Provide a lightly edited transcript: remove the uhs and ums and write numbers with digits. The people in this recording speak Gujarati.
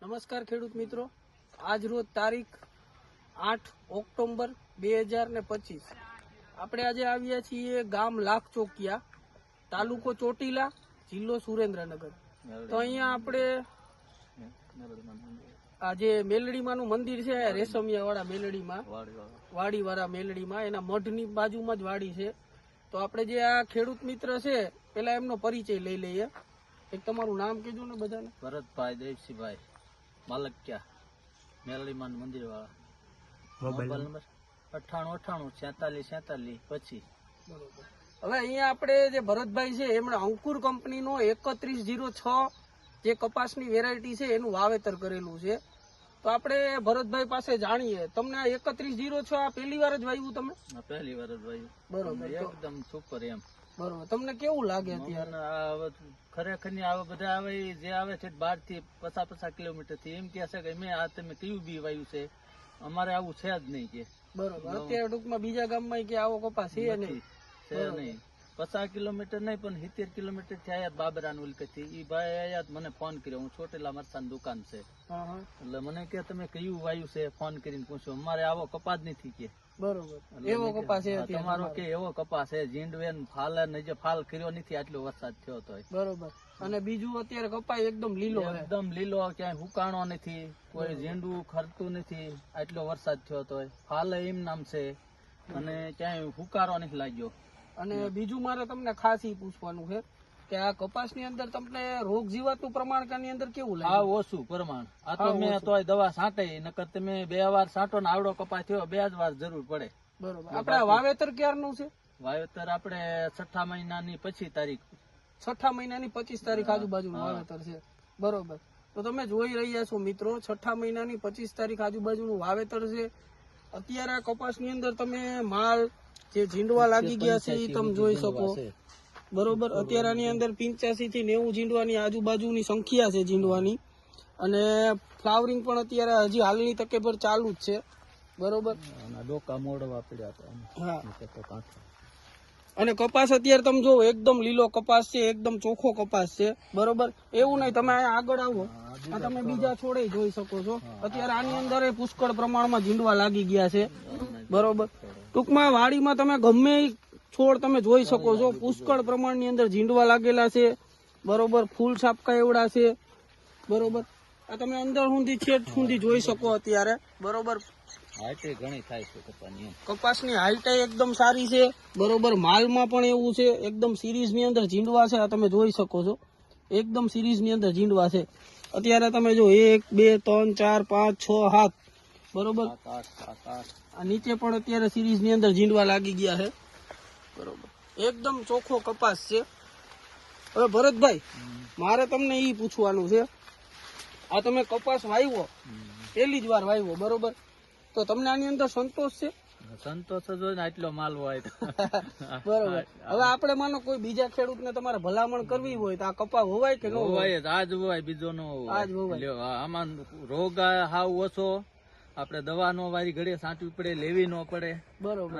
નમસ્કાર ખેડૂત મિત્રો, આજ રોજ તારીખ 8 ઓક્ટોબર 2025 આપણે આજે આવ્યા છીએ ગામ લાખચોકિયા, તાલુકો ચોટીલા, જિલ્લો સુરેન્દ્રનગર. તો અહીંયા આપણે આ જે મેલડીમાનું મંદિર છે, રેશમિયા વાળા મેલડીમાં, વાડી વાળા મેલડીમાં, એના મઢની બાજુમાં જ વાડી છે. તો આપણે જે આ ખેડૂત મિત્ર છે, પેલા એમનો પરિચય લઈ લઈએ. એક તમારું નામ કીધું ને બધાને. ભરતભાઈ દેવસિંહભાઈ માલકિયા, મેલડીમાન મંદિર વાળા. Mobile number 9898474745. બરોબર. હવે અહીંયા આપણે જે ભરતભાઈ છે, એમણે અંકુર કંપનીનો 3106 જે કપાસની વેરાયટી છે એનું વાવેતર કરેલું છે. તો આપણે ભરતભાઈ પાસે જાણીએ, તમને આ 3106 આ પહેલી વાર જ વાવ્યું તમે? પહેલી વાર જ વાવ્યું. બરોબર, એકદમ સુપર એમ. બરોબર. તમને કેવું લાગે અત્યારે? ખરેખર ની આવે બધા આવે જે આવે છે 12 થી 50 કિલોમીટર થી, એમ કે છે કે મેં આ તમે કયું બી વાવ્યું છે, અમારે આવું છે જ નહીં કે. બરોબર. અત્યારે ટૂંકમાં બીજા ગામમાં કે આવો કપાસ છે નહીં? છે નહીં. 50 કિલોમીટર નહીં પણ 70 કિલોમીટર થી આયા બાબરા ઉલકેથી. ઈ ભાઈ આયા મને ફોન કર્યો, હું ચોટેલા મરચાની દુકાન છે, એટલે મને કે તમે કયું વાયુ છે ફોન કરીને પૂછ્યો, અમારે આવો કપાસ નથી કે. બરોબર. એવો કપાસ છે તમારો કે એવો કપાસ છે, જીંડવેન ફાલે ને જે ફાલ કર્યો નથી આટલો વરસાદ થયો તો. બરોબર. અને બીજું અત્યારે કપાસ એકદમ લીલો, એકદમ લીલો, ક્યાંય હુકાણો નથી, કોઈ ઝીંડું ખરતું નથી, આટલો વરસાદ થયો તો. ફાલે એમ નામ છે અને ક્યાંય હુકારો નથી લાગ્યો. અને બીજું મારે તમને ખાસ ઈ પૂછવાનું છે કે આ કપાસની અંદર તમને રોગ જીવાતનું પ્રમાણ કાની અંદર કેવું લાગે? આ ઓછું પ્રમાણ. આ તો મેં તોય દવા છાંટે, નકર તમે 2 વાર છાંટો ને આવડો કપાસ થયો 2 જ વાર જરૂર પડે. બરોબર. આપડે વાવેતર ક્યારનું છે? વાવેતર આપણે 6 મહિનાની 25 તારીખ. 6 મહિનાની 25 તારીખ આજુબાજુનું વાવેતર છે. બરોબર. તો તમે જોઈ રહ્યા છો મિત્રો, 6 મહિનાની 25 તારીખ આજુબાજુનું વાવેતર છે. અત્યારે આ કપાસની અંદર તમે માલ જે ઝીંડવા લાગી ગયા છે એ તમે જોઈ શકો. બરોબર. અત્યારે આની અંદર 85 થી 90 ઝીંડવાની આજુબાજુની સંખ્યા છે ઝીંડવાની. અને ફ્લાવરિંગ પણ અત્યારે હજી હાલની તકે પર ચાલુ જ છે. બરોબર. ડોકા મોડવા પડ્યા હતા. હા. અને કપાસ અત્યારે તમે જો એકદમ લીલો કપાસ છે, એકદમ ચોખ્ખો કપાસ છે. બરોબર. એવું નહીં, તમે અહીંયા આગળ આવો, આ તમે બીજા છોડે જોઈ શકો છો. અત્યારે આની અંદર પુષ્કળ પ્રમાણમાં ઝીંડવા લાગી ગયા છે. બરોબર. ટૂંકમાં વાડીમાં તમે ગમે છોડ તમે જોઈ શકો છો, પુષ્કળ પ્રમાણની અંદર ઝીંડવા લાગેલા છે. બરોબર. ફૂલ છાપકા એવડા છે. બરોબર. આ તમે અંદર સુધી છેદ સુધી જોઈ શકો અત્યારે. બરોબર. ઘણી થાય છે કપાસની હાઈટ એકદમ સારી છે. બરોબર. માલમાં પણ એવું છે, એકદમ સિરીઝ ની અંદર ઝીંડવા છે. આ તમે જોઈ શકો છો, એકદમ સિરીઝ ની અંદર ઝીંડવા છે. અત્યારે તમે જો 1 2 3 4 5 6 7. બરોબર. આ નીચે પણ અત્યારે સિરીઝ ની અંદર ઝીંડવા લાગી ગયા છે. બરોબર. એકદમ ચોખ્ખો કપાસ છે. હવે ભરતભાઈ, મારે તમને ઈ પૂછવાનું છે, આ તમે કપાસ વાવ્યો, પહેલી જ વાર વાવ્યો, બરોબર, તો તમને આની અંદર સંતોષ છે? સંતોષ જ હોય ને, આટલો માલ હોય. બરોબર. હવે આપણે માનો કોઈ બીજા ખેડૂતને તમારે ભલામણ કરવી હોય તો આ કપા હોવાય કે ન હોવાય? આજ હોવાય, બીજો નો હોવાય. આમાં રોગ હાવ ઓછો, આપણે દવા નો વારી ઘડીએ છાંટવી પડે, લેવી ન પડે. બરોબર.